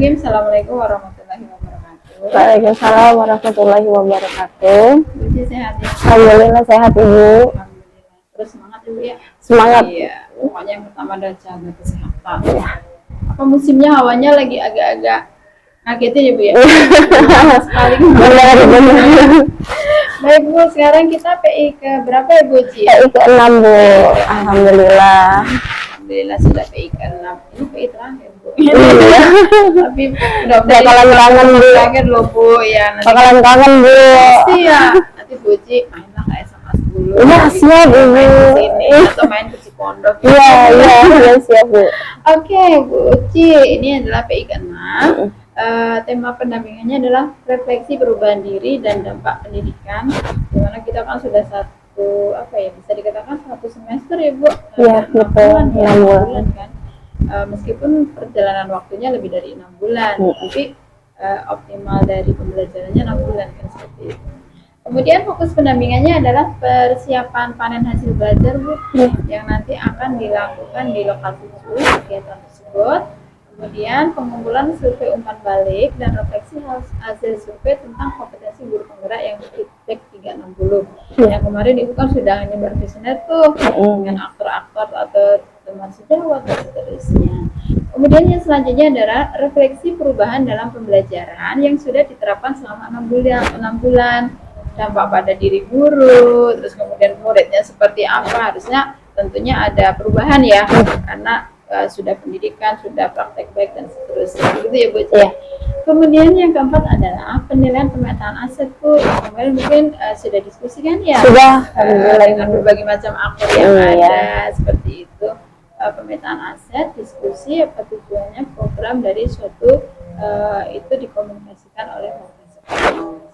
Bismillahirrahmanirrahim. Assalamualaikum warahmatullahi wabarakatuh. Waalaikumsalam warahmatullahi wabarakatuh. Ibu sehat ya? Alhamdulillah sehat Ibu. Alhamdulillah. Terus semangat Ibu ya? Semangat. Iya. Pokoknya yang pertama adalah jaga kesehatan. Ya. Apa musimnya hawanya lagi agak-agak ngagetin ya Bu ya? Sekali. Benar. Baik Bu, sekarang kita PI ke berapa ya Bu Ci? PI ke-6 Bu. Alhamdulillah. Alhamdulillah sudah PI ke-6. Ini PI terakhir Bu. Iya. Tapi udah Bakalan kangen Bu. Kangen loh Bu ya. Bakalan kangen Bu. Pasti ya. Nanti Bu Ci mainlah kayak sama dulu. Iya siap Ibu. Main ke sini atau main ke Cipondok. Iya siap Bu. Oke Bu Ci, ini adalah PI ke-6. Tema pendampingannya adalah refleksi perubahan diri dan dampak pendidikan. Dimana kita kan sudah bisa dikatakan satu semester ya Bu. Iya betul. 6 bulan kan. Meskipun perjalanan waktunya lebih dari 6 bulan, tapi optimal dari pembelajarannya 6 bulan kan seperti itu. Kemudian fokus pendampingannya adalah persiapan panen hasil belajar Bu, yang nanti akan dilakukan di lokasi kegiatan tersebut. Kemudian pengumpulan survei umpan balik dan refleksi hasil survei tentang kompetensi guru penggerak yang feedback 360. Yang kemarin Ibu kan sudah nyebar kuesioner tuh dengan aktor-aktor atau teman sejawat dan seterusnya. Kemudian yang selanjutnya adalah refleksi perubahan dalam pembelajaran yang sudah diterapkan selama 6 bulan. Dampak pada diri guru, terus kemudian muridnya seperti apa, harusnya tentunya ada perubahan ya, karena sudah pendidikan, sudah praktek baik dan seterusnya, gitu ya Bu. Ya. Kemudian yang keempat adalah penilaian pemetaan aset Bu. Kemarin mungkin sudah diskusikan ya. Sudah. Dengan berbagai macam aktor yang ada, seperti itu. Pemetaan aset, diskusi, apa tujuannya, program dari suatu itu dikomunikasikan oleh profesor.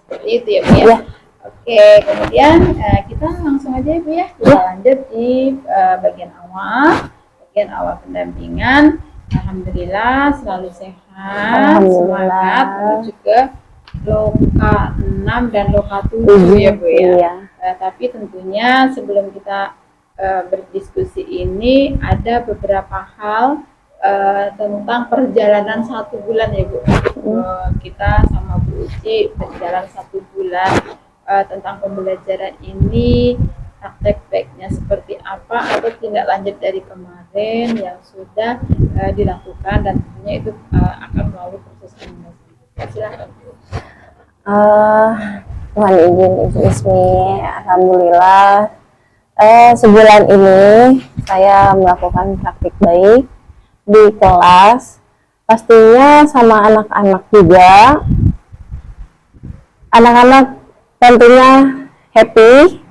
Seperti itu ya Bu ya. Oke, kemudian kita langsung aja ya Bu ya. Kita lanjut di bagian awal pendampingan. Alhamdulillah selalu sehat, semangat menuju ke loka 6 dan loka 7 ya Bu ya. Tapi tentunya sebelum kita berdiskusi ini ada beberapa hal tentang perjalanan 1 bulan ya Bu. Kita sama Bu Uci berjalan 1 bulan tentang pembelajaran ini, praktek baiknya seperti apa atau tindak lanjut dari kemarin yang sudah dilakukan, dan tentunya itu akan melalui proses komunikasi. Silakan Bu. Tuhan izin Ismi, alhamdulillah sebulan ini saya melakukan praktik baik di kelas, pastinya sama anak-anak juga. Anak-anak tentunya happy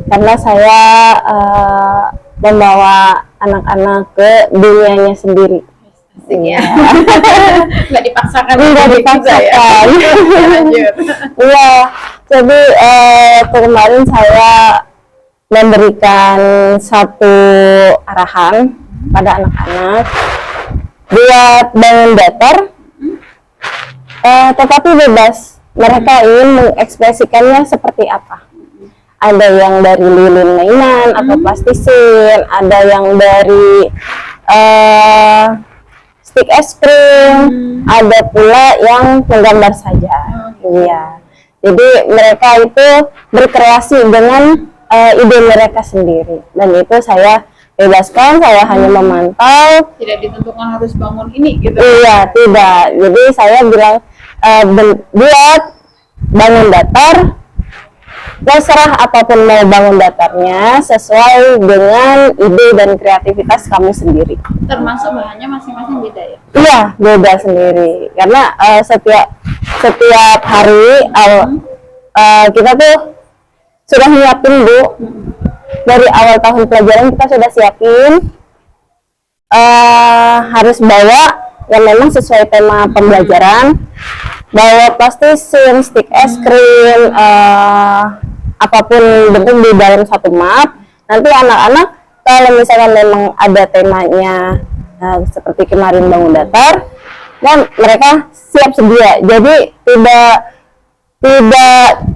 karena saya membawa anak-anak ke dunianya sendiri. Iya. Nggak dipaksakan. Iya. Jadi kemarin saya memberikan satu arahan pada anak-anak buat bangun datar, tetapi bebas. Mereka ingin mengekspresikannya seperti apa. Ada yang dari lilin mainan atau plastisin, ada yang dari stick es krim, ada pula yang menggambar saja. Iya. Jadi mereka itu berkreasi dengan ide mereka sendiri, dan itu saya bebaskan, saya hanya memantau. Tidak ditentukan harus bangun ini gitu. Iya, tidak. Jadi saya bilang buat bangun datar, terserah apapun mau bangun datarnya sesuai dengan ide dan kreativitas kamu sendiri. Termasuk bahannya masing-masing beda ya? Iya, beda sendiri. Karena setiap hari kita tuh sudah nyiapin Bu. Dari awal tahun pelajaran kita sudah siapin harus bawa yang memang sesuai tema pembelajaran, bawa plastisin, stick es krim, apapun bentuk di dalam satu map. Nanti anak-anak kalau misalkan memang ada temanya seperti kemarin bangun datar, dan mereka siap sedia, jadi tidak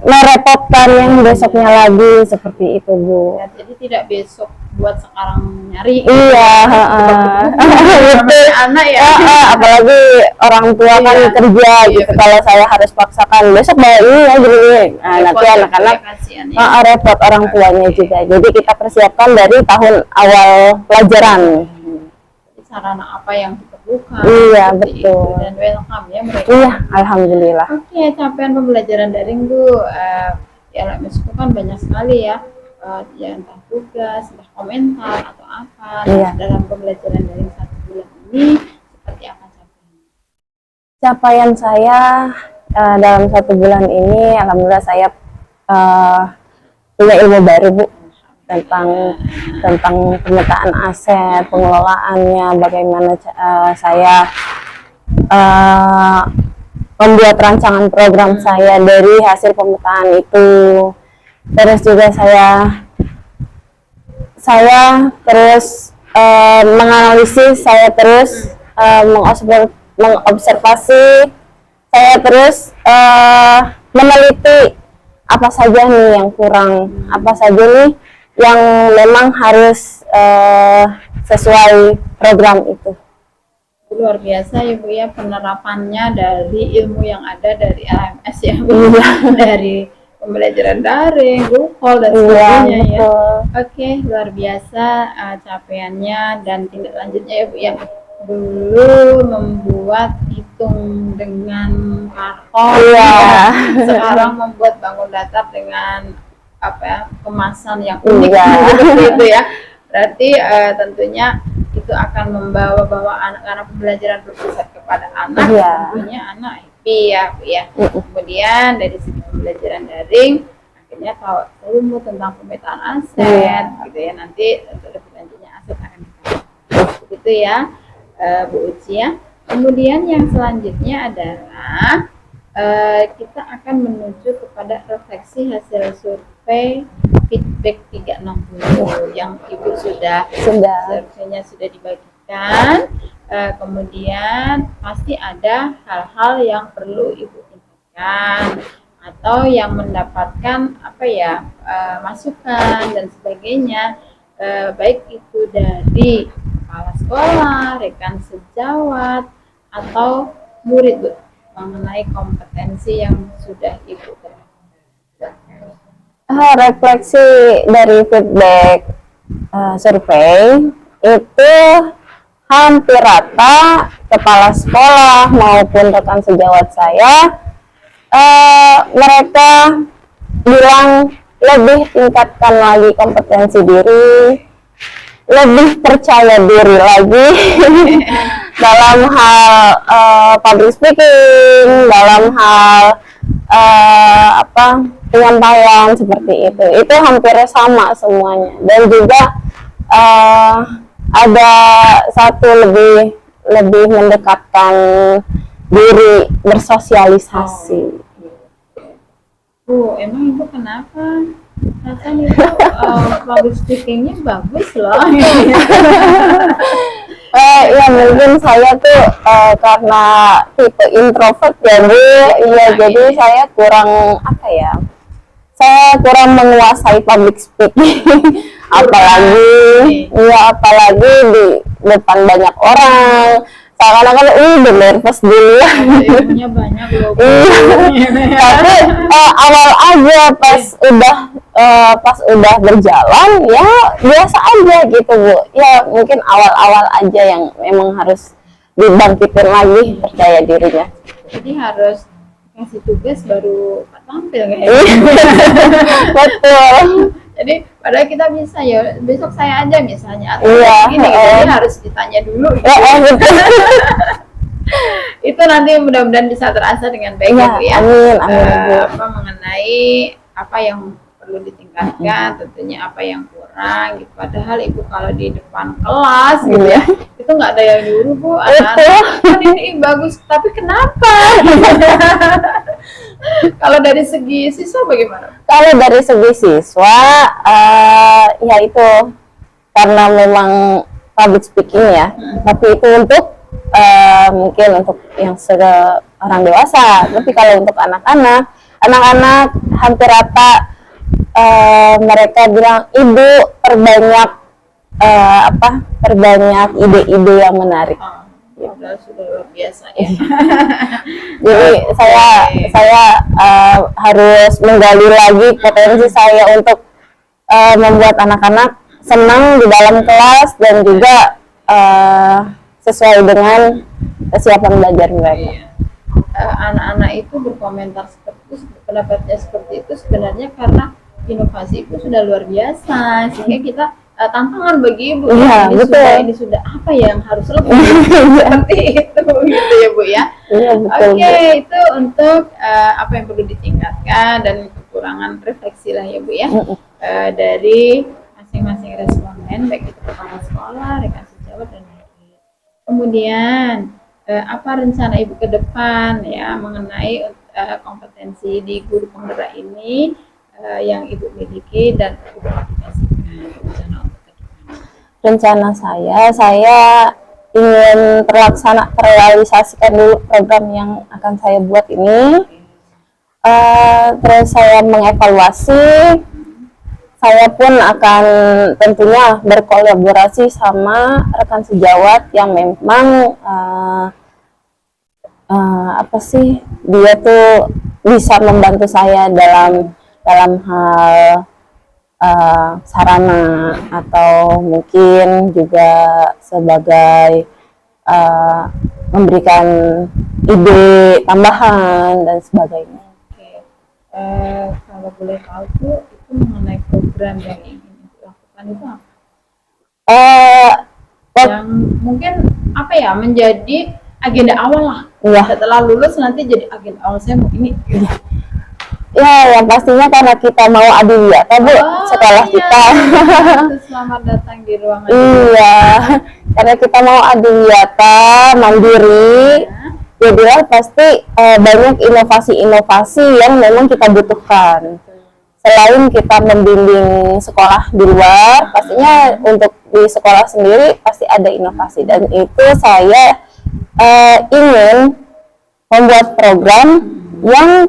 merepotkan yang besoknya lagi, seperti itu Bu. Ya, jadi tidak besok membuat sekarang nyari. Iya, Namanya anak ya. apalagi orang tua kan Iya. kerja Iya, gitu. Kalau saya harus paksakan besok bawa ini ya gini. Nah, nanti Repot, anak-anak ya, kasihan ya. repot orang tuanya juga. Jadi kita persiapkan dari tahun awal pelajaran. Sarana apa yang diperlukan. Iya, seperti betul. itu. Dan welcome ya mereka. Iya, alhamdulillah. Oke, capaian pembelajaran daring Bu, ya LMS kan banyak sekali ya. Ya entah tugas, entah komentar atau apa. Iya. Dalam pembelajaran daring 1 bulan ini seperti apa capaiannya? Capaian saya dalam 1 bulan ini, alhamdulillah saya punya ilmu baru Bu tentang pemetaan aset, pengelolaannya, bagaimana saya membuat rancangan program saya dari hasil pemetaan itu. Terus juga saya terus menganalisis, saya terus mengobservasi, saya terus meneliti apa saja nih yang kurang, apa saja nih yang memang harus sesuai program itu. Luar biasa ya Bu ya, penerapannya dari ilmu yang ada dari LMS ya Bu. Dari pembelajaran daring, Google dan sebagainya ya. Oke, luar biasa capaiannya dan tindak lanjutnya ya Bu ya. Dulu membuat hitung dengan karton, sekarang membuat bangun datar dengan apa ya, kemasan yang unik seperti itu ya. Berarti tentunya itu akan membawa anak-anak pembelajaran berpusat kepada anak, tentunya anak happy ya Bu ya. Kemudian dari segi pembelajaran daring akhirnya tahu ilmu tentang pemetaan aset gitu ya, nanti untuk lebih lanjutnya aset akan dikasih begitu ya Bu Uci ya. Kemudian yang selanjutnya adalah kita akan menuju kepada refleksi hasil survei feedback 360 yang Ibu sudah surveinya sudah dibagikan. Kemudian pasti ada hal-hal yang perlu Ibu tingkatkan atau yang mendapatkan apa ya masukan dan sebagainya, baik itu dari kepala sekolah, rekan sejawat atau murid Bu, mengenai kompetensi yang sudah Ibu terapkan. Refleksi dari feedback survei itu hampir rata kepala sekolah maupun rekan sejawat saya mereka bilang lebih tingkatkan lagi kompetensi diri, lebih percaya diri lagi dalam hal public speaking, dalam hal penyampaian seperti itu. Itu hampir sama semuanya. Dan juga ada satu lebih mendekatkan diri bersosialisasi. Bu, emang Ibu kenapa? Rasanya Ibu public speakingnya bagus loh. Ya mungkin saya tuh karena tipe introvert ya Bu, ya jadi saya kurang saya kurang menguasai public speaking. apalagi di depan banyak orang. Seakan-akan udah nervous dulu. Ilmunya banyak loh. Tapi awal aja pas udah berjalan ya biasa aja gitu Bu. Ya mungkin awal-awal aja yang memang harus dibangkitin lagi percaya dirinya. Jadi harus kasih tugas baru tampil kayak Betul. Jadi padahal kita bisa ya besok saya aja misalnya atau Iya, gini jadi harus ditanya dulu gitu. Betul. Itu nanti mudah-mudahan bisa terasa dengan baik Iya, Bu ya. amin, Bu. Mengenai apa yang perlu ditingkatkan, tentunya apa yang kurang gitu. Padahal Ibu kalau di depan kelas gitu ya, itu nggak ada yang nyuruh Bu, anak-anak kan ini bagus, tapi kenapa? Kalau dari segi siswa bagaimana? Kalau dari segi siswa, ya itu karena memang public speaking ya, tapi itu untuk mungkin untuk yang orang dewasa. Tapi kalau untuk anak-anak hampir rata mereka bilang, Ibu perbanyak perbanyak ide-ide yang menarik. Sudah luar biasa ya. Jadi saya harus menggali lagi potensi saya untuk membuat anak-anak senang di dalam kelas dan juga sesuai dengan kesiapan belajar mereka. Anak-anak itu berkomentar seperti itu, pendapatnya seperti itu sebenarnya karena inovasi itu sudah luar biasa, sehingga kita tantangan bagi ibu. Iya, ini sudah apa yang harus lebih seperti itu gitu ya Bu ya. Iya, betul, Oke, itu untuk apa yang perlu ditingkatkan dan kekurangan refleksi lah ya Bu ya. Dari masing-masing responden, baik itu kepala sekolah, rekan sejawat dan lain-lain. Kemudian apa rencana Ibu ke depan ya mengenai kompetensi di guru penggerak ini yang Ibu miliki dan Ibu aplikasikan? Rencana saya ingin terrealisasikan dulu program yang akan saya buat ini. Terus saya mengevaluasi, saya pun akan tentunya berkolaborasi sama rekan sejawat yang memang dia tuh bisa membantu saya dalam hal sarana atau mungkin juga sebagai memberikan ide tambahan dan sebagainya. Kalau boleh tahu tuh itu mengenai program yang ingin dilakukan itu apa? Yang mungkin menjadi agenda awal lah. Iya. Setelah lulus nanti jadi agenda awal saya mau ini. Ya, yang pastinya karena kita mau adiwiyata Bu, sekolah kita. Selamat datang di ruangan. Iya, karena kita mau adiwiyata, mandiri, jadilah pasti banyak inovasi-inovasi yang memang kita butuhkan. Selain kita membimbing sekolah di luar, pastinya untuk di sekolah sendiri pasti ada inovasi, dan itu saya ingin membuat program yang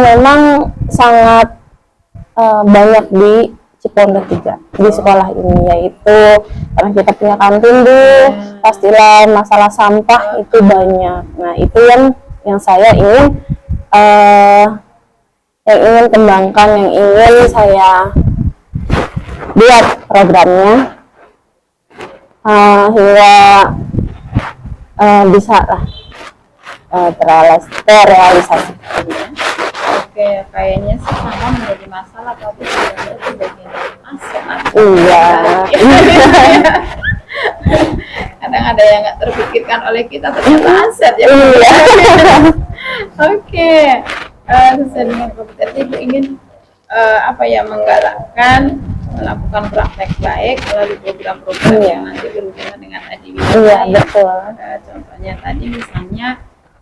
memang sangat banyak di Ciponda 3 di sekolah ini, yaitu karena kita punya kantin Bu, pastilah masalah sampah itu banyak. Nah, itu yang saya ingin kembangkan, yang ingin saya buat programnya hingga bisa lah terrealisasi. Oke, kayaknya sih sama menjadi masalah, tapi sebenarnya itu bagian dari masalah. Iya. Kadang ada yang nggak terpikirkan oleh kita, ternyata aset ya. Iya. Oke, sesuai dengan kompetensi Ibu ingin menggalakkan melakukan praktek baik melalui program-program yang nanti berhubungan dengan adiwiyata. Iya, betul. Contohnya tadi misalnya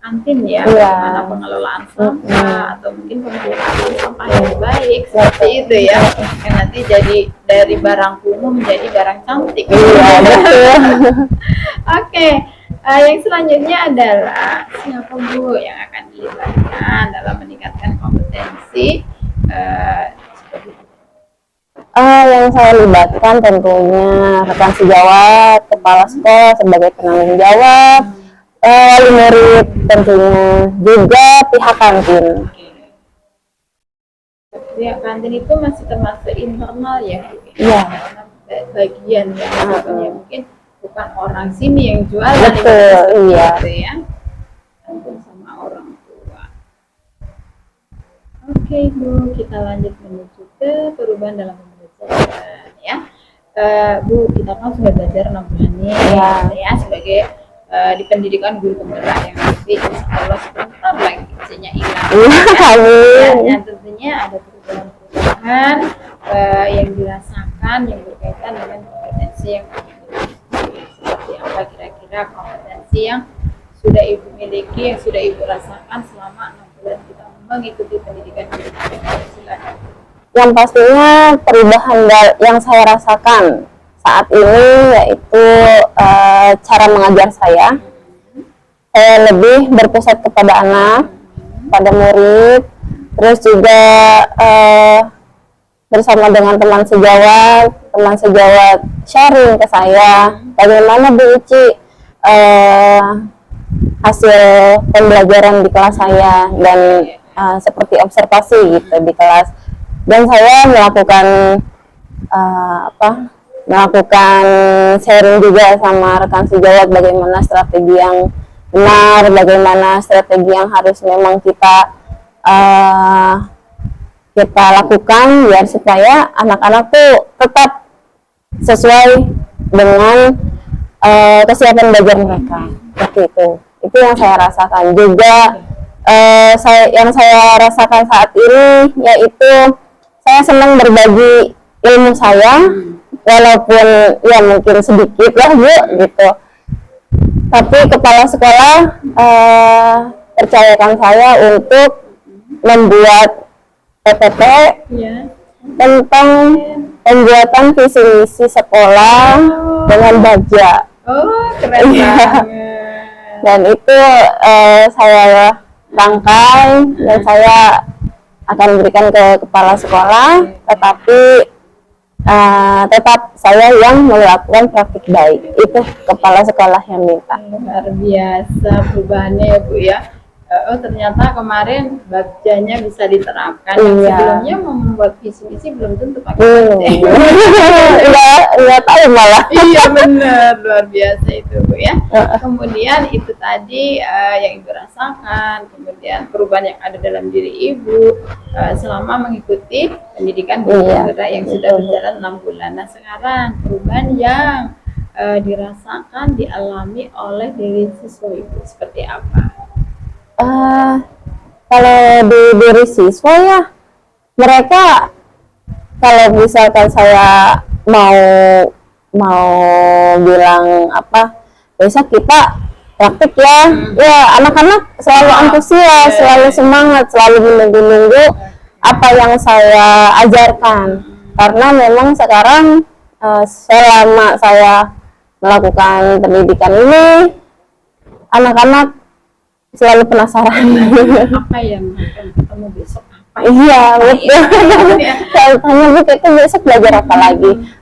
kantin ya, bagaimana pengelolaan sampah atau mungkin penggunaan sampah yang baik seperti itu ya, yang nanti jadi dari barang kumuh menjadi barang cantik. Iya, betul. Oke, yang selanjutnya adalah siapa Bu yang akan dilibatkan dalam meningkatkan kompetensi seperti itu? Yang saya libatkan tentunya rekan sejawat, kepala sekolah sebagai penanggung jawab, wali murid tentunya, juga pihak kantin. Pihak kantin itu masih termasuk internal ya? Iya. Bagian yang mungkin bukan orang sini yang jualan. Betul, iya. Gitu ya. Kantin sama orang tua. Oke Bu, kita lanjut menuju ke perubahan dalam pembelajaran ya. Bu, kita kan sudah belajar 6 bulan nih ya sebagai di pendidikan guru penggerak yang nanti insya Allah sebentar lagi izinnya hilang. Dan tentunya ada perubahan-perubahan yang dirasakan yang berkaitan dengan kompetensi yang seperti apa kira-kira kompetensi yang sudah Ibu miliki, yang sudah Ibu rasakan selama 6 bulan kita mengikuti pendidikan guru penggerak. Silakan. Yang pastinya perubahan yang saya rasakan saat ini yaitu cara mengajar saya lebih berpusat kepada anak, pada murid, terus juga bersama dengan teman sejawat teman sejawat sharing ke saya bagaimana Bu Uci hasil pembelajaran di kelas saya, dan seperti observasi gitu di kelas, dan saya melakukan melakukan sharing juga sama rekan sejawat bagaimana strategi yang benar, bagaimana strategi yang harus memang kita lakukan biar supaya anak-anak tuh tetap sesuai dengan kesiapan belajar mereka. Seperti itu yang saya rasakan juga. Yang saya rasakan saat ini yaitu saya senang berbagi ilmu saya, walaupun ya mungkin sedikit lah Bu gitu, tapi kepala sekolah percayakan saya untuk membuat PPT tentang pembuatan visi misi sekolah dengan baja. Oh, keren banget. Dan itu saya rangkai dan saya akan berikan ke kepala sekolah, tetapi tetap saya yang melakukan praktik baik. Itu kepala sekolah yang minta. Luar biasa perubahannya ya Bu ya. Oh ternyata kemarin bajanya bisa diterapkan. Yang sebelumnya mau membuat visi misi belum tentu pakai baja. Enggak tahu malah. Iya benar, luar biasa itu Bu ya. Kemudian itu tadi yang Ibu rasakan, kemudian perubahan yang ada dalam diri Ibu selama mengikuti pendidikan guru penggerak yang sudah berjalan 6 bulan. Nah sekarang perubahan yang dirasakan, dialami oleh diri siswa Ibu seperti apa? Kalau di diri siswa ya, mereka kalau misalkan saya mau bilang besok kita praktik ya anak-anak selalu antusias, selalu semangat, selalu menunggu-nunggu apa yang saya ajarkan, karena memang sekarang selama saya melakukan pendidikan ini anak-anak selalu penasaran apa yang akan ketemu besok, apa iya betul. Saya tanya Bu, kita besok belajar apa lagi,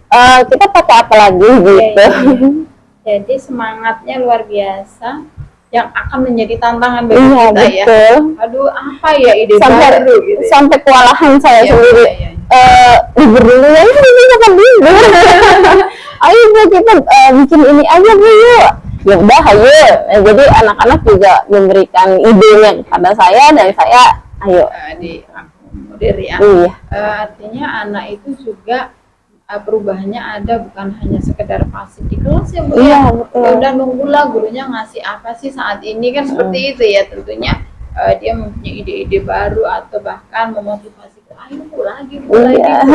kita pakai apa lagi gitu. Jadi semangatnya luar biasa yang akan menjadi tantangan bagi kita betul. Ya aduh apa ya ide sampai, baru gitu ya. Sampai kewalahan saya sendiri. Libur dulu ya, ini kapan libur. Ayo Bu kita bikin ini aja Bu yuk. Ya udah ayo. Jadi anak-anak juga memberikan idenya kepada saya dan saya ayo diakomodir ya. Artinya anak itu juga perubahannya ada, bukan hanya sekedar pasif di kelas ya Bu ya. Udah nunggulah gurunya ngasih apa sih saat ini kan seperti itu ya. Tentunya dia mempunyai ide-ide baru atau bahkan memotivasi ayo lagi gitu ya.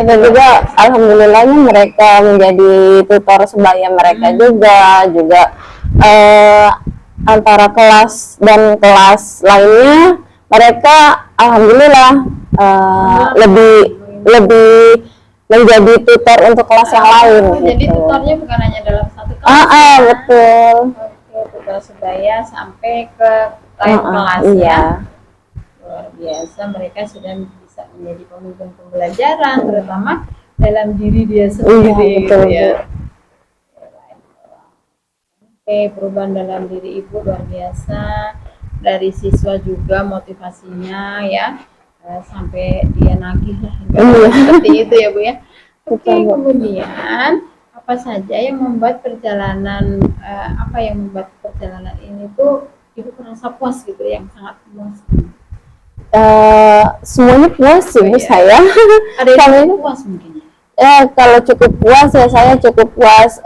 Dan juga alhamdulillahnya mereka menjadi tutor sebaya mereka juga antara kelas dan kelas lainnya mereka alhamdulillah lebih menjadi tutor untuk kelas yang lain. Jadi gitu. Tutornya bukan hanya dalam satu kelas. Betul. Tutor sebaya sampai ke lain kelas ya. Luar biasa, mereka sudah bisa menjadi pemimpin pembelajaran, terutama dalam diri dia sendiri. Betul, ya. Perubahan dalam diri Ibu luar biasa, dari siswa juga motivasinya ya, sampai dia nagih lah seperti itu ya Bu ya. Kemudian apa saja yang membuat perjalanan ini tuh Ibu merasa puas gitu, yang sangat puas? Semuanya puas sih Bu saya. Ada yang puas mungkin ya? Kalau cukup puas ya saya cukup puas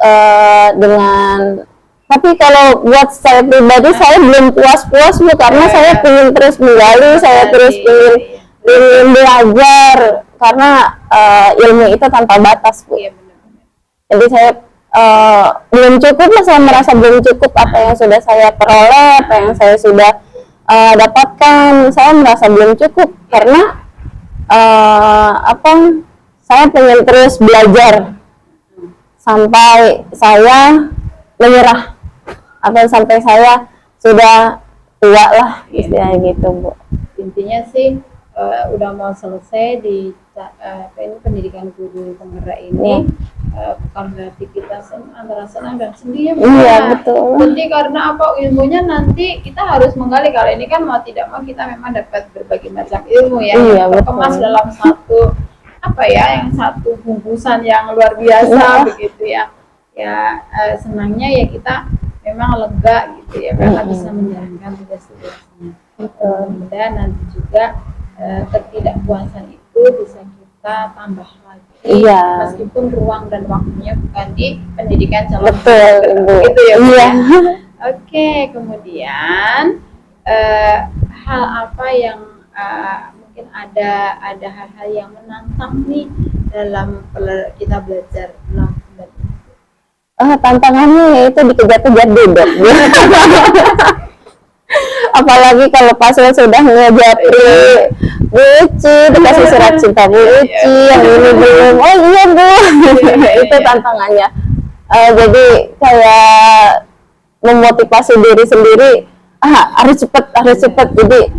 dengan, tapi kalau buat saya pribadi saya belum puas-puas Bu, karena saya ingin terus menggali, saya terus ingin belajar, karena ilmu itu tanpa batas Bu. Jadi saya belum cukup lah, saya merasa belum cukup apa yang sudah saya peroleh, apa yang saya sudah dapatkan, saya merasa belum cukup, karena saya pengen terus belajar sampai saya menyerah atau sampai saya sudah tua lah istilahnya gitu Bu. Intinya sih udah mau selesai di ini pendidikan guru penggerak ini, bukan berarti kita antara senang dan sedih ya Bu. Iya, betul. Sedih karena apa, ilmunya nanti kita harus menggali. Kalau ini kan mau tidak mau kita memang dapat berbagai macam ilmu ya, Iya, terkemas betul. dalam satu yang satu bungkusan yang luar biasa begitu ya. Senangnya ya kita memang lega gitu ya, karena bisa menjalankan tugas-tugasnya. Kemudian nanti juga ketidakpuasan itu bisa kita tambah lagi, Iya. meskipun ruang dan waktunya bukan di pendidikan calon Betul, Ibu. gitu ya Bu, Iya. ya. Oke, kemudian hal apa yang mungkin ada hal-hal yang menantang nih dalam kita belajar lambat? Tantangannya yaitu dikejar-kejar duduk. Apalagi kalau pasien sudah ngejapri Bu Uci, dikasih surat cinta Bu Uci, yang ini belum, oh iya Bu. Itu tantangannya. Jadi kayak memotivasi diri sendiri, harus cepat. Jadi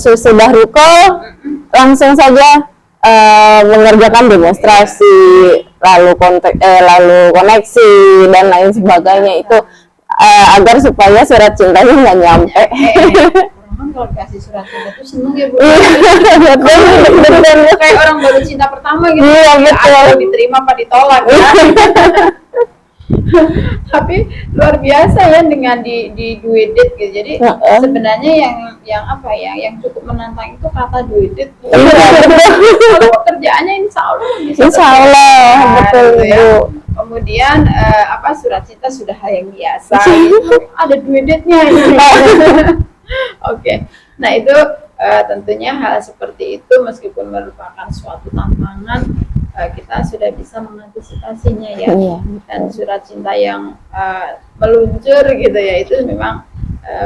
sudah ruko langsung saja mengerjakan demonstrasi, lalu koneksi dan lain sebagainya itu agar supaya surat cintanya nggak nyampe. Orang kalau dikasih surat cinta itu seneng ya Bu. Betul. Kayak orang baru cinta pertama gitu. Iya, betul. Atau diterima apa ditolak ya. Tapi luar biasa ya dengan di duedet gitu. Jadi sebenarnya yang cukup menantang itu kata duedet. Kalau pekerjaannya insya Allah bisa. Insya Allah, betul gitu ya. Bu. Kemudian surat cinta sudah hal yang biasa. Gitu. Ada duetnya gitu. Oke. Nah itu tentunya hal seperti itu meskipun merupakan suatu tantangan, kita sudah bisa mengantisipasinya ya. Iya. Dan surat cinta yang meluncur gitu ya, itu memang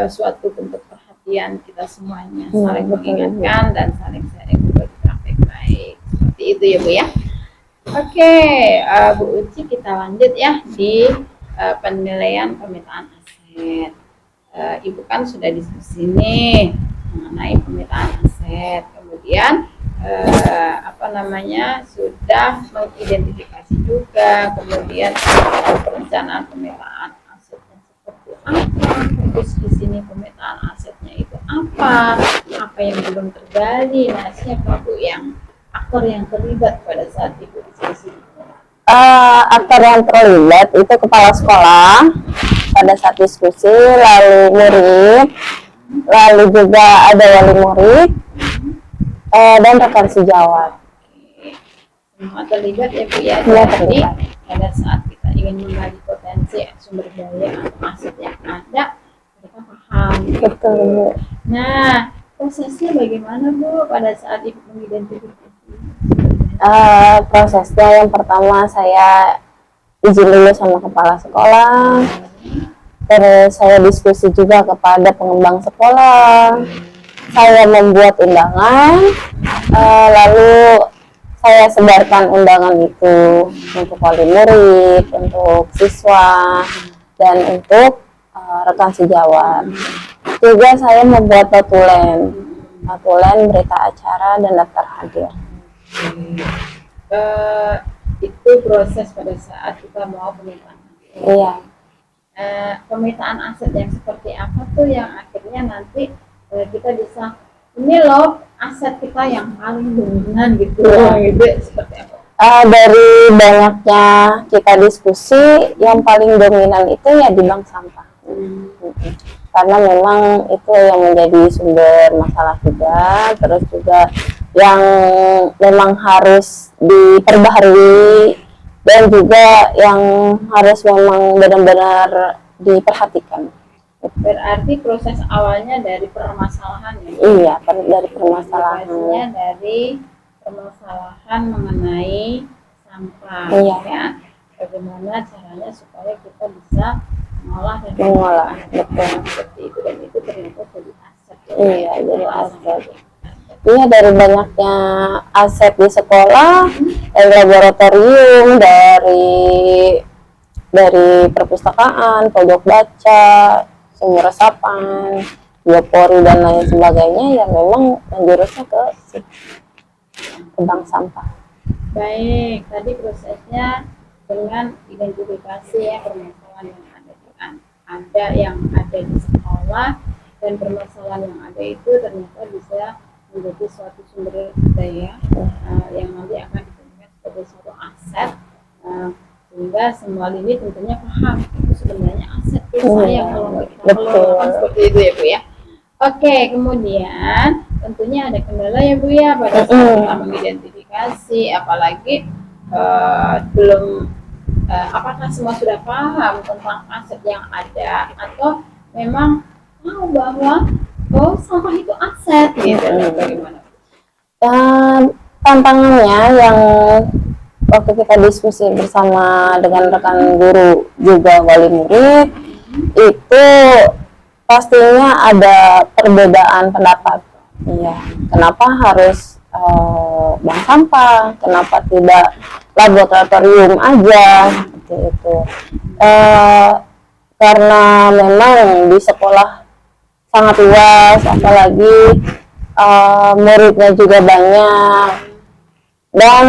suatu bentuk perhatian kita semuanya, saling mengingatkan dan saling sharing berbagi praktek baik. Seperti itu ya Bu ya. Oke, Bu Uci, kita lanjut ya di penilaian pemetaan aset. Ibu kan sudah diskusi nih mengenai pemetaan aset, kemudian sudah mengidentifikasi juga, kemudian perencanaan pemetaan asetnya seperti apa, fokus di sini pemetaan asetnya itu apa yang belum tergali. Nah, siapa Bu aktor yang terlibat pada saat Ibu diskusi? Aktor yang terlibat itu kepala sekolah pada saat diskusi, lalu murid, lalu juga ada wali murid, dan rekan sejawat. Semua terlibat ya Bu ya. Iya, Jadi terlibat. pada saat kita ingin menggali potensi sumber daya atau aset yang ada, mereka paham. Betul Bu. Nah, prosesnya bagaimana Bu pada saat Ibu mengidentifikasi? Prosesnya yang pertama saya izin dulu sama kepala sekolah, terus saya diskusi juga kepada pengembang sekolah, saya membuat undangan, lalu saya sebarkan undangan itu untuk wali murid, untuk siswa, dan untuk rekan sejawat. Juga saya membuat notulen berita acara dan daftar hadir. Itu proses pada saat kita mau pemetaan aset. Iya. Pemetaan aset yang seperti apa tuh yang akhirnya nanti kita bisa, ini loh aset kita yang paling dominan gitu, seperti apa? Dari banyaknya kita diskusi, yang paling dominan itu ya di bank sampah. Karena memang itu yang menjadi sumber masalah juga, terus juga yang memang harus diperbaharui dan juga yang harus memang benar-benar diperhatikan. Berarti proses awalnya dari permasalahan ya? Iya, dari permasalahan. Dari permasalahan mengenai sampah. Iya. Ya. Bagaimana caranya supaya kita bisa mengolah dan betul. Seperti itu, dan itu ternyata jadi aset. Iya, jadi aset. Iya, dari banyaknya aset di sekolah, dari laboratorium, dari perpustakaan, pojok baca, sumur resapan, biopori dan lain sebagainya, ya memang menjurusnya ke bank sampah. Baik, tadi prosesnya dengan identifikasi ya permasalahan yang ada di sekolah, dan permasalahan yang ada itu ternyata bisa menjadi suatu sumber daya yang nanti akan dijadikan sebagai suatu aset, sehingga semua ini tentunya paham itu sebenarnya aset saya kalau kita kelola seperti itu ya Bu ya. Oke, kemudian tentunya ada kendala ya Bu ya pada saat kita mengidentifikasi, apalagi belum apakah semua sudah paham tentang aset yang ada, atau memang tahu bahwa sampah itu aset gitu. Bagaimana? Tantangannya yang waktu kita diskusi bersama dengan rekan guru juga wali murid, itu pastinya ada perbedaan pendapat. Iya, kenapa harus bank sampah, kenapa tidak laboratorium aja seperti itu. Karena memang di sekolah sangat luas, apalagi muridnya juga banyak, dan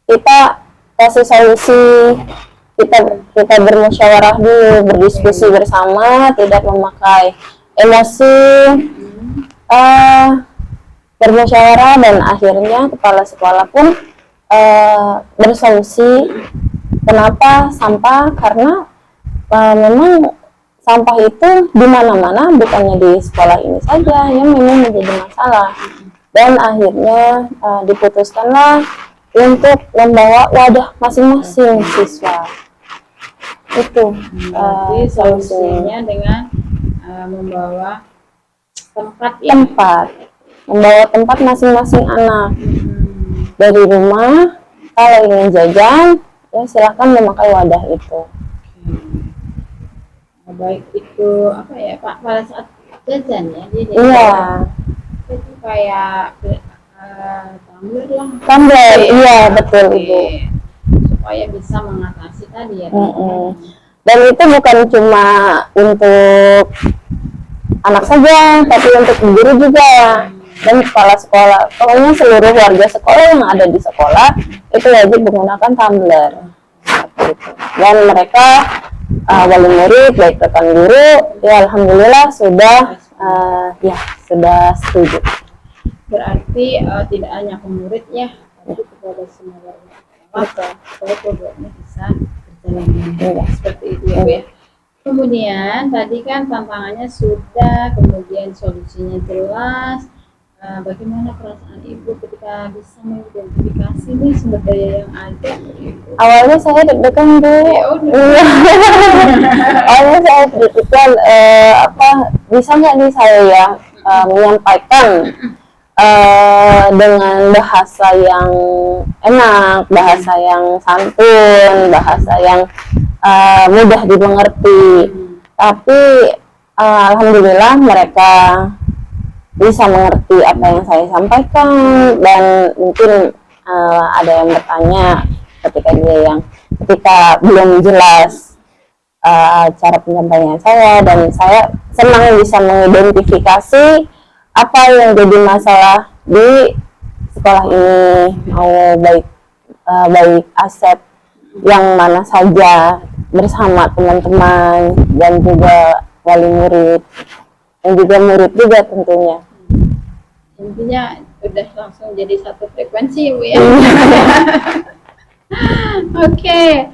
kita kasih solusi, kita bermusyawarah dulu, berdiskusi bersama, tidak memakai emosi, bermusyawarah, dan akhirnya kepala sekolah pun bersolusi. Kenapa sampah? Karena memang sampah itu di mana-mana, bukannya di sekolah ini saja yang memang menjadi masalah. Dan akhirnya diputuskanlah untuk membawa wadah masing-masing siswa. Itu solusinya dengan membawa membawa tempat masing-masing anak. Dari rumah, kalau ingin jajan, ya silakan memakai wadah itu. Baik itu apa ya Pak, pada saat jajan ya, jadi itu kayak tumbler, iya betul Ibu, supaya bisa mengatasi tadi ya. Dan itu bukan cuma untuk anak saja, tapi untuk guru juga dan kepala sekolah. Pokoknya seluruh warga sekolah yang ada di sekolah itu wajib menggunakan tumbler. Dan mereka wali murid, baik rekan guru, ya alhamdulillah sudah setuju. Berarti tidak hanya ke murid ya, tapi kepada semua warga sekolah supaya programnya bisa berjalan seperti itu ya Bu ya. Kemudian tadi kan tantangannya sudah, kemudian solusinya jelas. Bagaimana perasaan Ibu ketika bisa mengidentifikasi nih sumber daya yang ada? Awalnya saya deg-degan Bu. Awalnya saya deg-degan, bisa nggak nih saya ya menyampaikan dengan bahasa yang enak, bahasa yang santun, bahasa yang mudah dimengerti. Tapi alhamdulillah mereka bisa mengerti apa yang saya sampaikan, dan mungkin ada yang bertanya ketika belum jelas cara penyampaian saya, dan saya senang bisa mengidentifikasi apa yang jadi masalah di sekolah ini, mau baik aset yang mana saja bersama teman-teman dan juga wali murid dan juga murid juga tentunya. Intinya udah langsung jadi satu frekuensi Bu ya. Oke.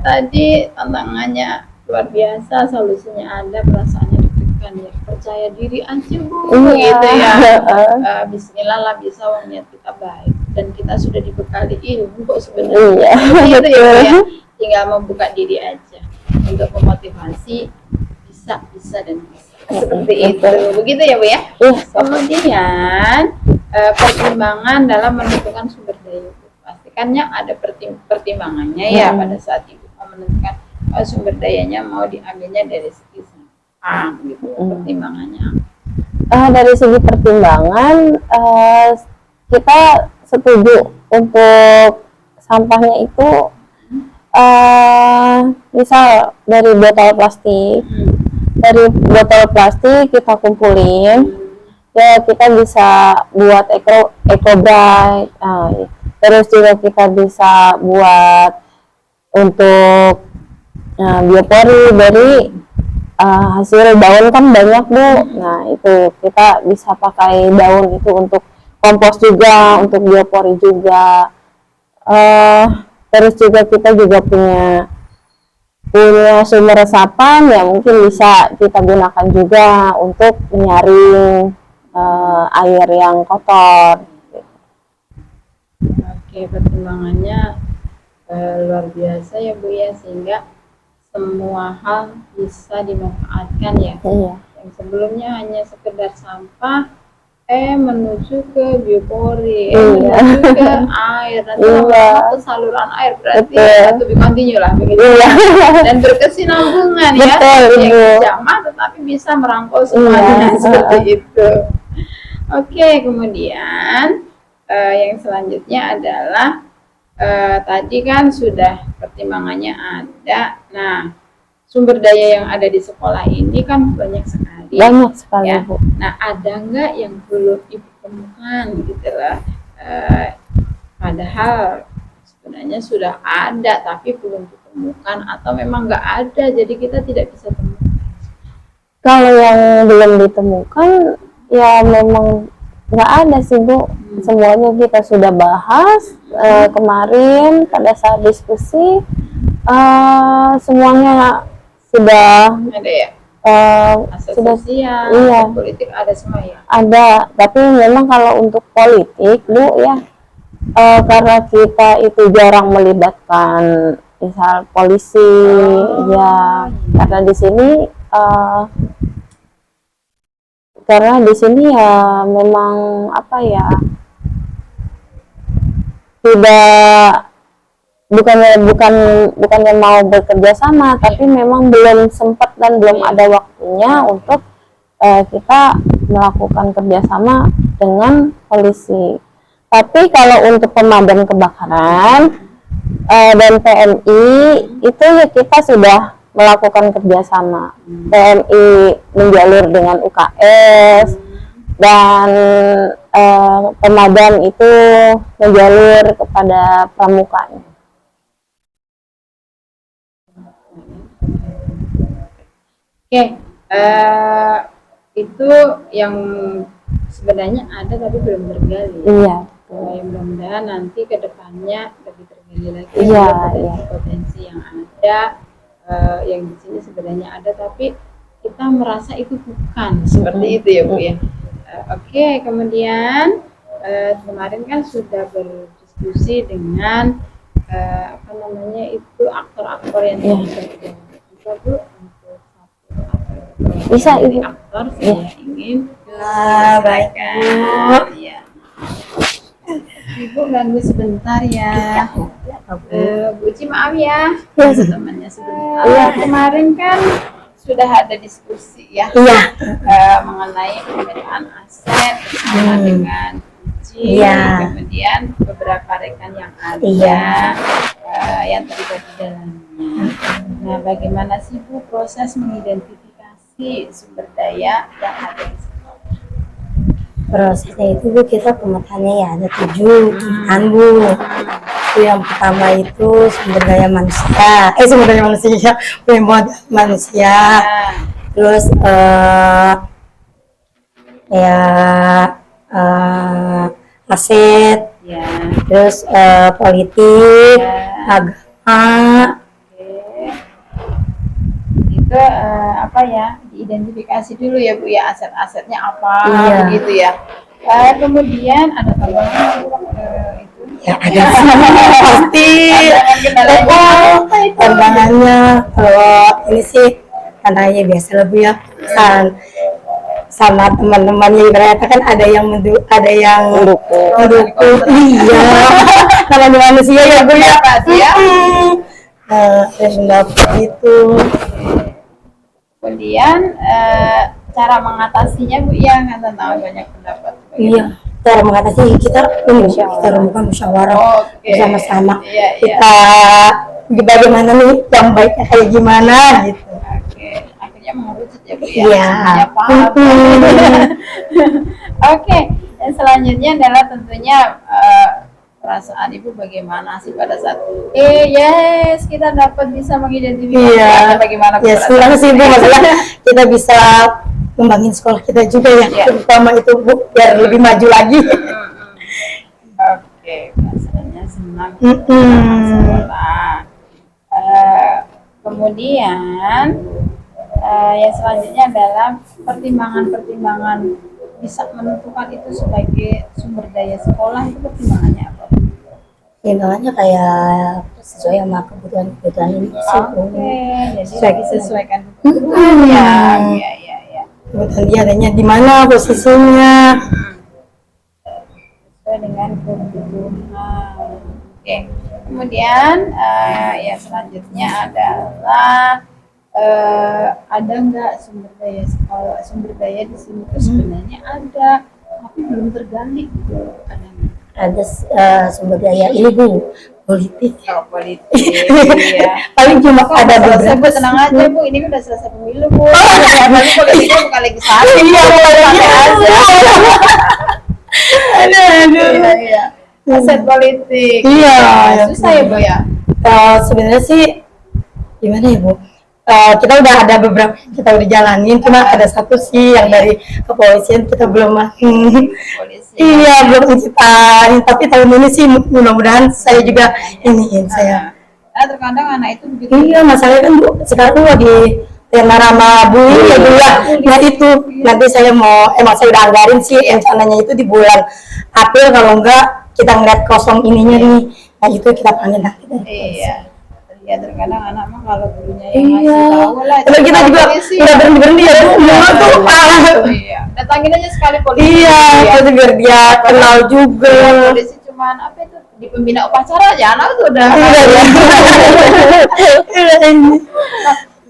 Tadi tantangannya luar biasa, solusinya ada, perasaannya deg-degan ya, percaya diri aja Bu gitu ya. Bismillah lah, bisa niat kita baik dan kita sudah dibekali ilmu kok sebenarnya. Gitu ya Bu ya. Tinggal membuka diri aja untuk memotivasi bisa dan bisa. Seperti itu, begitu ya Bu ya. Kemudian pertimbangan dalam menentukan sumber daya, pastikannya ada pertimbangannya ya pada saat Ibu mau menentukan sumber dayanya mau diambilnya dari segi sampah gitu. Pertimbangannya dari segi pertimbangan kita setuju untuk sampahnya itu misal dari botol plastik dari botol plastik kita kumpulin, ya kita bisa buat eco bright. Terus juga kita bisa buat untuk biopori dari hasil daun kan banyak Bu. Nah itu kita bisa pakai daun itu untuk kompos juga, untuk biopori juga. Terus juga kita juga punya sumber resapan yang mungkin bisa kita gunakan juga untuk menyaring air yang kotor. Oke, pertimbangannya luar biasa ya Bu ya, sehingga semua hal bisa dimanfaatkan ya. Iya. Yang sebelumnya hanya sekedar sampah, menuju ke biopori, menuju ke air, nanti lama-lama ke saluran air, berarti to be continue lah begitu. Dan berkesinambungan ya, yang jamaah tetapi bisa merangkul semuanya seperti itu. Oke, kemudian yang selanjutnya adalah tadi kan sudah pertimbangannya ada. Nah, sumber daya yang ada di sekolah ini kan banyak sekali. Banyak sekali, ya. Bu. Nah, ada nggak yang belum ditemukan gitu lah? Padahal sebenarnya sudah ada tapi belum ditemukan, atau memang nggak ada jadi kita tidak bisa temukan. Kalau yang belum ditemukan ya memang nggak ada sih Bu. Semuanya kita sudah bahas kemarin pada saat diskusi, semuanya sudah Ada ya? Aset sudah, sosial, iya, politik ada semua ya? ada. Tapi memang kalau untuk politik Bu ya, karena kita itu jarang melibatkan misal polisi, ya karena di sini ya memang apa ya, tidak, bukannya mau bekerja sama, tapi memang belum sempat dan belum ada waktunya untuk kita melakukan kerjasama dengan polisi. Tapi kalau untuk pemadam kebakaran dan PMI itu ya kita sudah melakukan kerjasama. PMI menjalur dengan UKS dan pemadam itu menjalur kepada pramukanya. Oke, itu yang sebenarnya ada tapi belum tergali. Iya. Mudah-mudahan nanti ke depannya lebih tergali lagi. Iya, potensi yang ada, yang di sini sebenarnya ada tapi kita merasa itu bukan seperti itu ya Bu ya. Oke, kemudian kemarin kan sudah berdiskusi dengan apa namanya itu aktor-aktor yang bisa Bu. Bisa Ibu. Aktor saya ingin baik ya. Ibu ganggu sebentar ya. Bu Ci maaf ya. Temannya sebentar. Kemarin kan sudah ada diskusi ya. Mengenai pemetaan aset bersama dengan Ci, kemudian beberapa rekan yang ada yang terlibat di dalamnya. Nah, bagaimana sih Bu proses mengidentifikasi sumber daya yang ada di sekolah? Prosesnya itu Bu, kita pemetaannya ya ada 7 pemetaan Bu. Itu yang pertama itu sumber daya manusia, manusia. Terus aset, terus politik, agama. Itu apa ya, diidentifikasi dulu ya Bu ya, aset-asetnya apa begitu ya. Kemudian ada tambahan itu ya, ada pasti tantangannya. Kalau ini sih tantangannya biasa lah Bu ya, sama teman-temannya ibaratnya kan ada yang mendukung, iya namanya manusia ya Bu ya, pendapat itu. Kemudian cara mengatasinya Bu ya, kan tahu banyak pendapat. Iya, cara mengatasi kita bukan musyawarah bersama-sama. Kita bagaimana nih yang baiknya kayak gimana gitu. Oke, akhirnya mengerucut ya Bu Bu ya. Iya. Semuanya paham. Oke, dan selanjutnya adalah tentunya perasaan Ibu bagaimana sih pada saat yes kita dapat bisa mengidentifikasi bagaimana Ya senang sih Bu, maksudnya kita bisa ngembangin sekolah kita juga ya, terutama itu Bu, biar lebih maju lagi. Oke, rasanya senang sekolah. Kemudian yang selanjutnya adalah pertimbangan-pertimbangan bisa menentukan itu sebagai sumber daya sekolah, itu pertimbangannya apa? Pertimbangannya kayak sesuai sama kebutuhan ini sih Bu. Oke, jadi Sesuai- disesuaikan kebutuhan ya. Kebutuhan dia adanya di mana posisinya. Sesuai dengan kebutuhan. Oke, kemudian yang selanjutnya adalah ada nggak sumber daya sekolah? Sumber daya di sini tuh sebenarnya ada, tapi belum tergali gitu. Ada nggak? Ada sumber daya ini Bu, politik. Oh, politik, iya. Paling cuma Kok ada udah selesai, beberapa Bu, tenang aja Bu, ini udah selesai pemilu Bu. Lalu politiknya bukan legislatif. Iya, santai aja. aduh. Iya. Aset politik. Iya. Susah ya Bu ya. Sebenarnya sih gimana ya Bu? Kita udah ada beberapa yang kita udah jalanin, cuma ada satu sih yang dari kepolisian kita belum Polisi. iya belum ceritain, tapi tahun ini sih mudah-mudahan saya juga iniin saya. Terkadang anak itu begitu. Iya, masalahnya kan Bu, sekarang tuh lagi tema nama Bu ya Bu ya. Nah itu nanti saya mau emang saya udah anggarin sih rencananya itu di bulan April, kalau enggak kita ngeliat kosong ininya nih. Nah itu kita panggil nanti. Iya. Ya terkadang anak mah kalau gurunya yang ngasih tahu lah. Tapi kita juga udah berhenti ya Bu. Tuh Iya. Datangin aja sekali polisi. iya, terus biar dia kenal juga. Polisi cuman apa itu di pembina upacara aja anak tuh udah.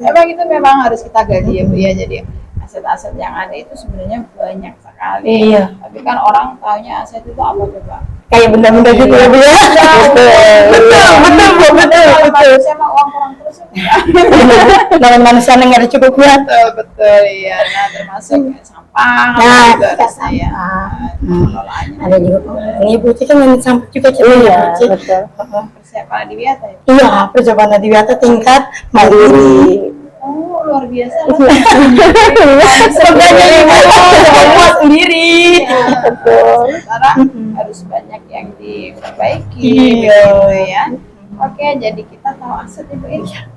Emang itu memang harus kita gali ya Bu ya. Jadi aset-aset yang ada itu sebenarnya banyak sekali. Iya. Tapi kan orang taunya aset itu apa coba? Kayak benda-benda gitu ya Bu ya. Betul Bu, betul. Manusia mah uang kurang terus. Namanya manusia yang nggak ada cukupnya. Betul iya. Nah termasuk sampah. Nah, juga harusnya ya. Pengelolaannya. Ada juga ini Bu kan yang sampah juga kita ya Bu. Betul. Persiapan Adiwiyata ya. Iya, percobaan Adiwiyata tingkat mandiri. Oh luar biasa. Sebenarnya semua sendiri. Betul. Sekarang harus banyak yang diperbaiki. Iya. Begitu ya. Oke, jadi kita tahu aset itu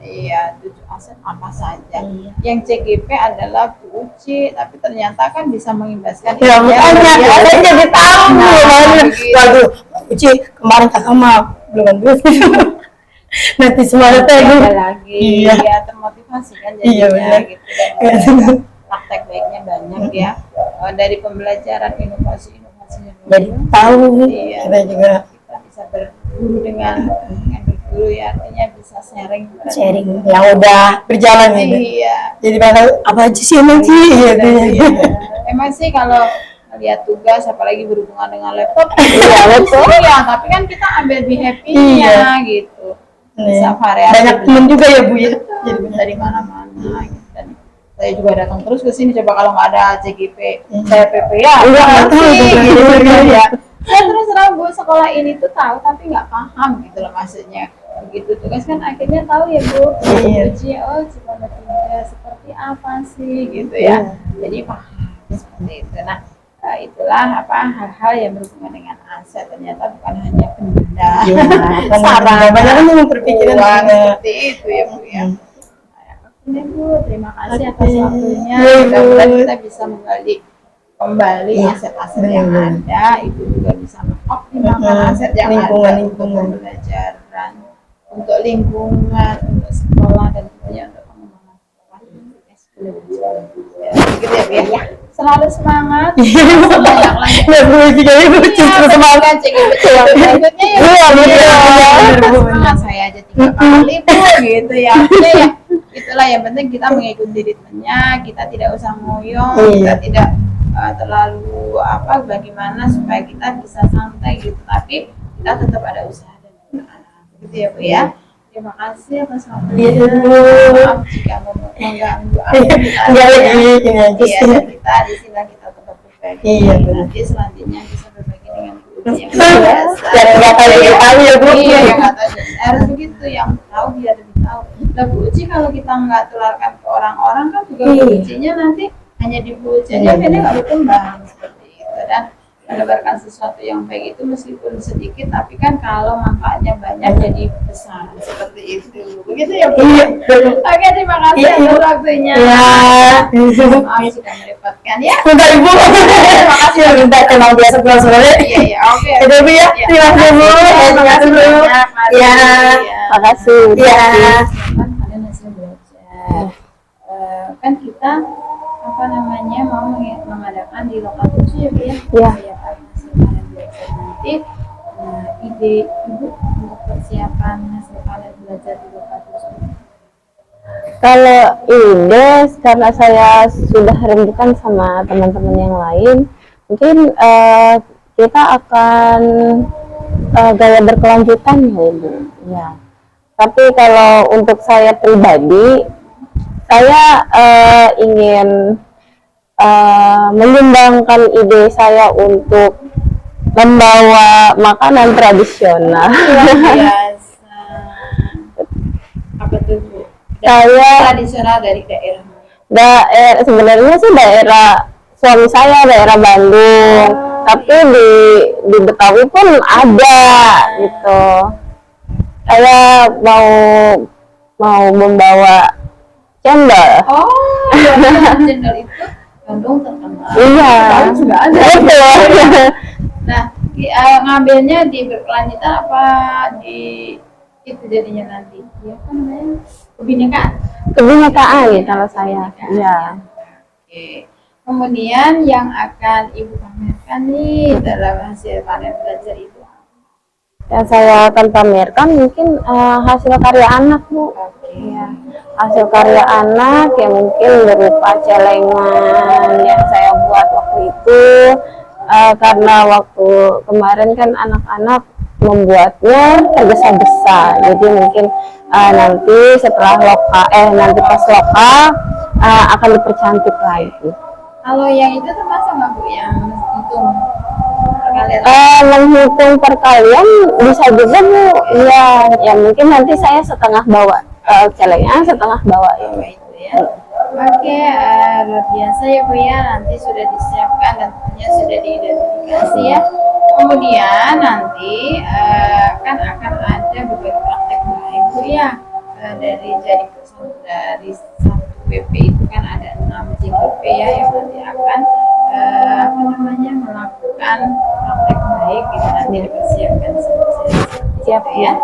iya 7 aset apa saja. Yang CGP adalah Bu Uci, tapi ternyata kan bisa mengimbaskan. Ya makanya saya jadi tahu Bu. Waduh, Uci kemarin kakak mah belum duit. Nanti semuanya teh Bu. Lagi Iya. ya termotivasi kan Iya, jadinya benar. gitu. Dan praktek baiknya banyak ya. Dari pembelajaran inovasi-inovasinya dulu. Jadi tahu Iya. kita juga Kita bisa berguru dengan berguru ya, artinya bisa sharing. sharing yang udah berjalan gitu. Iya. Jadi bakal apa aja sih nanti gitu. Iya. Emang sih kalau lihat tugas apalagi berhubungan dengan laptop Iya, betul. ya, tapi kan kita ambil di happy-nya gitu. Bisa variasi Banyak temen juga ya Bu ya. jadi dari mana-mana gitu. Dan saya juga datang terus ke sini, coba kalau nggak ada CGP saya PP ya Nggak tahu gitu juga. ya. Saya terus terang Bu, sekolah ini tuh tahu tapi nggak paham gitu loh maksudnya. Begitu tugas kan akhirnya tahu ya Bu, Iya. uji sekolah tiga seperti apa sih gitu ya. Jadi paham seperti itu. Nah itulah apa hal-hal yang berhubungan dengan aset, ternyata bukan hanya benda. Sarana banyak kan yang berpikiran uang juga. seperti itu ya Bu ya. Oke Bu, terima kasih atas Oke. waktunya. Iya, Bu. Mudah-mudahan kita bisa menggali kembali Iya, aset-aset yang benar. ada. Ibu juga bisa mengoptimalkan aset yang Lingkungan, ada untuk lingkungan. pembelajaran, untuk lingkungan, untuk sekolah, dan tentunya untuk pengembangan sekolah. Ya, begitu ya Bu ya. Selalu semangat. Sebanyak lagi. Nggak boleh juga ya Bu, justru semangat. Berikutnya ya. Iya, betul. Semangat saya aja 3 kali Bu gitu ya. Oke ya. Itulah yang penting kita mengikuti ritmenya, kita tidak usah ngoyo, kita tidak terlalu bagaimana supaya kita bisa santai gitu, tapi kita tetap ada usaha dan begitu ya Bu ya. Terima kasih atas Iya, waktunya. Bu. Maaf jika mengganggu Enggak lagi ini aja Iya, sih. dan kita di sini kita tetap berbagi. Iya, benar. Nanti selanjutnya bisa berbagi dengan Bu Uci yang Dan biasa. nggak tahu ya Bu. Iya, yang nggak tahu. Harus begitu, yang tahu biar lebih tahu. Nah, Bu Uci kalau kita nggak tularkan ke orang-orang kan juga Bu Iya. Ucinya nanti hanya di Bu Uci aja, akhirnya nggak berkembang seperti itu. Dan menebarkan sesuatu yang baik itu meskipun sedikit, tapi kan kalau manfaatnya banyak jadi besar seperti itu. Begitu ya Bu? Iya, betul. Oke, terima kasih Iya, Ibu. atas waktunya. Ya. Maaf sudah merepotkan ya. Bentar Ibu. Terima kasih ya, bentar emang biasa pulang sore. Iya, iya, oke. Udah Bu ya. Iya. Terima kasih Bu. Terima kasih Bu. banyak, Mari. Ya. Makasih. Ya. Kan kalian hasil belajar. Kan kita apa namanya mau mengadakan di lokal 7 ya Bu ya. Iya. Ya, kan hasil kalian belajar nanti. Ide Ibu untuk persiapan hasil kalian belajar di lokal 7. Kalau ide, karena saya sudah rembukan sama teman-teman yang lain, mungkin kita akan gaya berkelanjutan ya Ibu. Ya. Tapi kalau untuk saya pribadi, saya ingin menyumbangkan ide saya untuk membawa makanan tradisional. Biasa. Apa tuh Bu? Saya Tradisional dari daerah mana? daerah sebenarnya sih daerah suami saya daerah Bandung, tapi di Betawi pun ada gitu. Saya mau membawa cendol. Oh, channel itu Bandung terkenal. Iya. Betawi juga ada. Betul. Nah, ngambilnya di berkelanjutan apa di itu jadinya nanti? Ya kan namanya kebinekaan. Kebinekaan kalau saya. Iya. Oke. Kemudian yang akan Ibu pamerkan nih dalam hasil panen belajar itu apa? Yang saya akan pamerkan mungkin hasil karya anak Bu. Oke. Iya. Hasil karya anak yang mungkin berupa celengan yang saya buat waktu itu. Karena waktu kemarin kan anak-anak membuatnya tergesa-gesa, jadi mungkin nanti setelah nanti pas lokal akan dipercantik lagi. Kalau yang itu termasuk nggak Bu yang hitung perkalian? Menghitung perkalian bisa juga Bu. Iya, ya mungkin nanti saya setengah bawa celengan, setengah bawa Apa ini. itu ya? Oke, luar biasa ya Bu ya, nanti sudah disiapkan dan tentunya sudah diidentifikasi ya. Kemudian nanti kan akan ada beberapa praktek baik Bu ya, dari satu PP itu kan ada 6 JKP ya yang nanti akan apa namanya melakukan praktek baik gitu, nanti dipersiapkan Siap ya.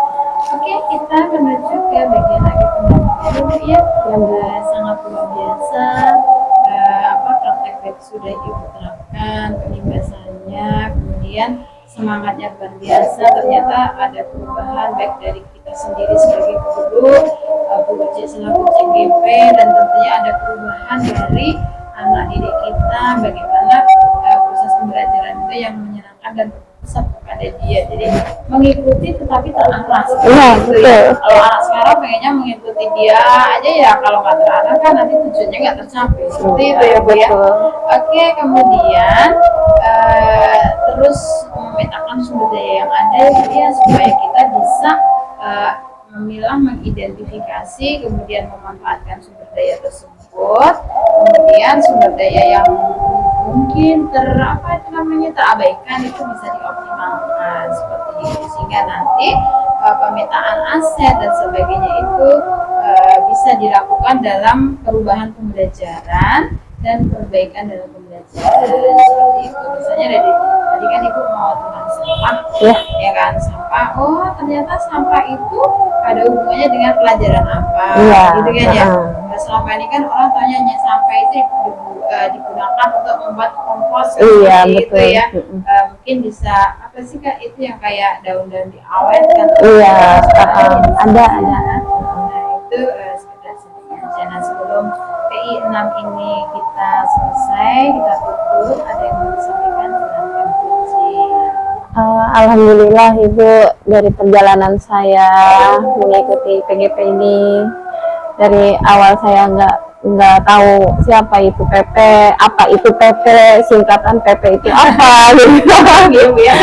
Oke, kita menuju ke bagian akhir pendampingan dulu ya, yang sangat luar biasa. Apa praktek baik sudah Ibu terapkan, penyimbasannya, kemudian semangatnya luar biasa. Ternyata ada perubahan baik dari kita sendiri sebagai guru, Bu Uci selaku CGP, dan tentunya ada perubahan dari anak didik kita. Bagaimana proses pembelajaran itu yang menyenangkan dan berpusat kepada dia, jadi mengikuti tetapi terarah. Iya, Gitu ya. betul. Kalau anak sekarang pengennya mengikuti dia aja ya, kalau nggak terarah kan nanti tujuannya nggak tercapai. Seperti itu ya Bu ya. Betul. Oke, kemudian terus memetakan sumber daya yang ada ya Bu ya, supaya kita bisa memilah, mengidentifikasi, kemudian memanfaatkan sumber daya tersebut. Kemudian sumber daya yang mungkin terabaikan itu bisa dioptimalkan seperti itu, sehingga nanti pemetaan aset dan sebagainya itu bisa dilakukan dalam perubahan pembelajaran dan perbaikan dalam pembelajaran seperti itu. Misalnya dari tadi kan Ibu mau tentang sampah, ya kan, sampah. Oh, ternyata sampah itu ada hubungannya dengan pelajaran apa, Iya, gitu kan ya. Nah, selama ini kan orang tanya sampah itu digunakan untuk membuat kompos, Iya, seperti betul. itu ya. Mungkin bisa apa sih Kak, itu yang kayak daun-daun diawetkan. Iya, ada. Nah, itu sekedar sedikit aja. Nah, sebelum PI 6 ini kita selesai, kita tutup, ada yang mau disampaikan, silakan Bu Uci. Alhamdulillah Ibu, dari perjalanan saya mengikuti PGP ini, dari awal saya nggak tahu siapa itu PP, apa itu PP, singkatan PP itu apa gitu. ya.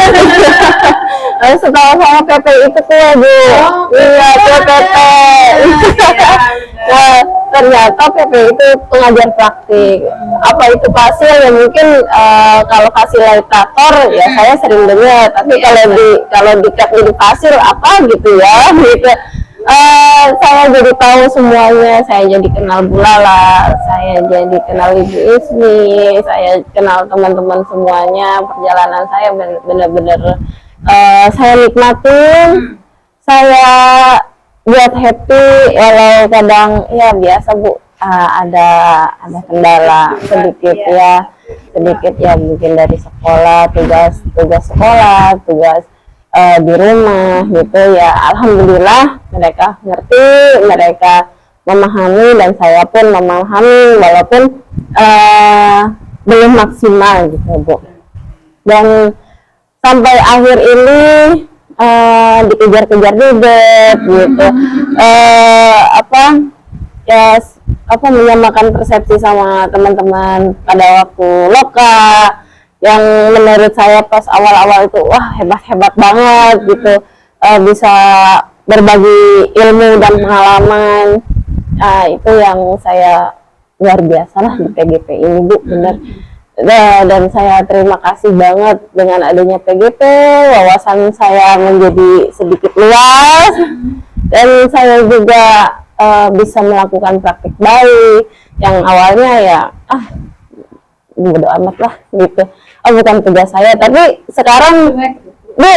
Lalu setelah saya PP itu tuh Bu, iya PPP. Nah, ternyata PP itu pengajar praktik. Apa itu fasil ya mungkin kalau fasilitator ya saya sering dengar, tapi kalau di fasil apa gitu ya gitu. Saya jadi tahu semuanya, saya jadi kenal Bu Lala, saya jadi kenal Ibu Ismi, saya kenal teman-teman semuanya. Perjalanan saya benar-benar saya nikmatin, saya buat happy, walau kadang ya biasa Bu, ada kendala sedikit ya, mungkin dari sekolah, tugas sekolah, tugas di rumah gitu ya. Alhamdulillah mereka ngerti, mereka memahami, dan saya pun memahami walaupun belum maksimal gitu Bu. Dan sampai akhir ini dikejar-kejar juga gitu, menyamakan persepsi sama teman-teman pada waktu loka, yang menurut saya pas awal-awal itu wah hebat banget gitu, bisa berbagi ilmu dan pengalaman. Itu yang saya luar biasa lah di PGP ini Bu, bener. Dan saya terima kasih banget dengan adanya PGP, wawasan saya menjadi sedikit luas, dan saya juga bisa melakukan praktik baik yang awalnya ya bodo amat lah gitu, bukan tugas saya. Tapi sekarang Bu,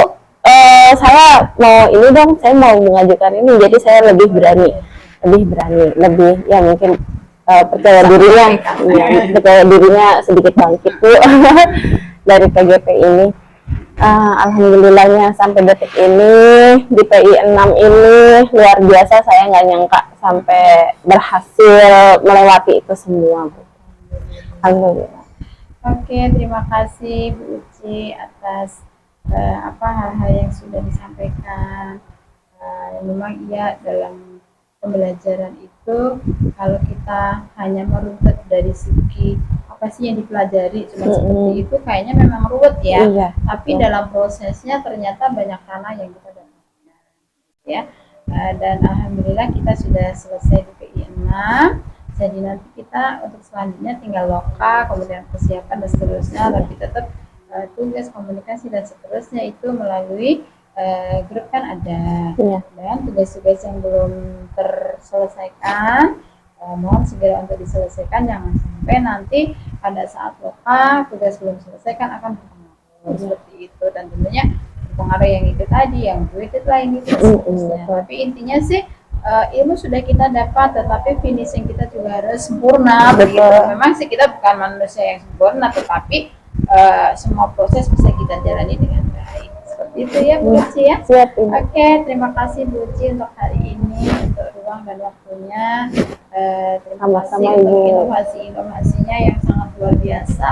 saya mau ini dong, saya mau mengajukan ini, jadi saya lebih berani, lebih ya mungkin percaya dirinya sedikit bangkit Bu dari PGP ini. Alhamdulillahnya sampai detik ini di PI 6 ini luar biasa, saya nggak nyangka sampai berhasil melewati itu semua Bu. Alhamdulillah. Oke, terima kasih Bu Uci atas hal-hal yang sudah disampaikan. Memang iya, dalam pembelajaran itu kalau kita hanya meruntut dari segi apa sih yang dipelajari cuma seperti itu, kayaknya memang ruwet ya. Iya, tapi dalam prosesnya ternyata banyak ranah yang kita dapatkan ya. Dan alhamdulillah kita sudah selesai di PI 6. Jadi nanti kita untuk selanjutnya tinggal loka, kemudian persiapan dan seterusnya, tapi tetap tugas komunikasi dan seterusnya itu melalui grup kan ada. Dan tugas-tugas yang belum terselesaikan mohon segera untuk diselesaikan, jangan sampai nanti pada saat loka tugas belum selesaikan akan berpengaruh seperti itu, dan tentunya berpengaruh yang itu tadi, yang duit itu lain itu seterusnya. Tapi intinya sih ilmu sudah kita dapat, tetapi finishing kita juga harus sempurna. Begitu. Memang sih kita bukan manusia yang sempurna, tetapi semua proses bisa kita jalani dengan baik. Seperti itu ya Bu Uci ya. Oke, terima kasih Bu Uci untuk hari ini, untuk ruang dan waktunya. Terima kasih untuk inovasi-inovasinya yang sangat luar biasa,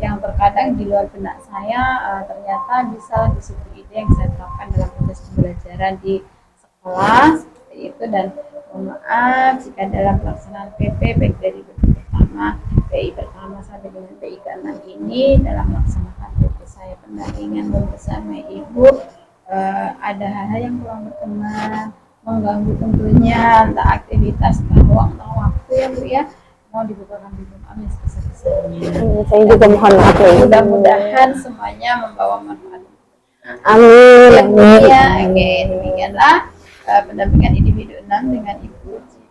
yang terkadang di luar benak saya ternyata bisa disuruh ide yang saya terapkan dalam proses pembelajaran di sekolah. Itu, dan mohon maaf jika dalam pelaksanaan PP baik dari PI pertama sampai dengan PI ke-6 ini dalam melaksanakan PP saya pendampingan bersama Ibu ada hal-hal yang kurang berkenan, mengganggu tentunya entah aktivitas, entah ruang atau waktu ya Bu ya, mau dibukakan di doa yang sebesar-besarnya. Saya juga mohon maaf ya. Mudah-mudahan semuanya membawa manfaat. Amin. Ya, oke, demikianlah pendampingan individu 6 dengan Ibu Uci.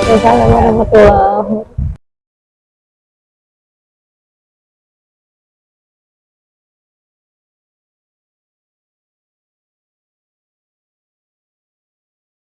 Assalamualaikum warahmatullahi wabarakatuh.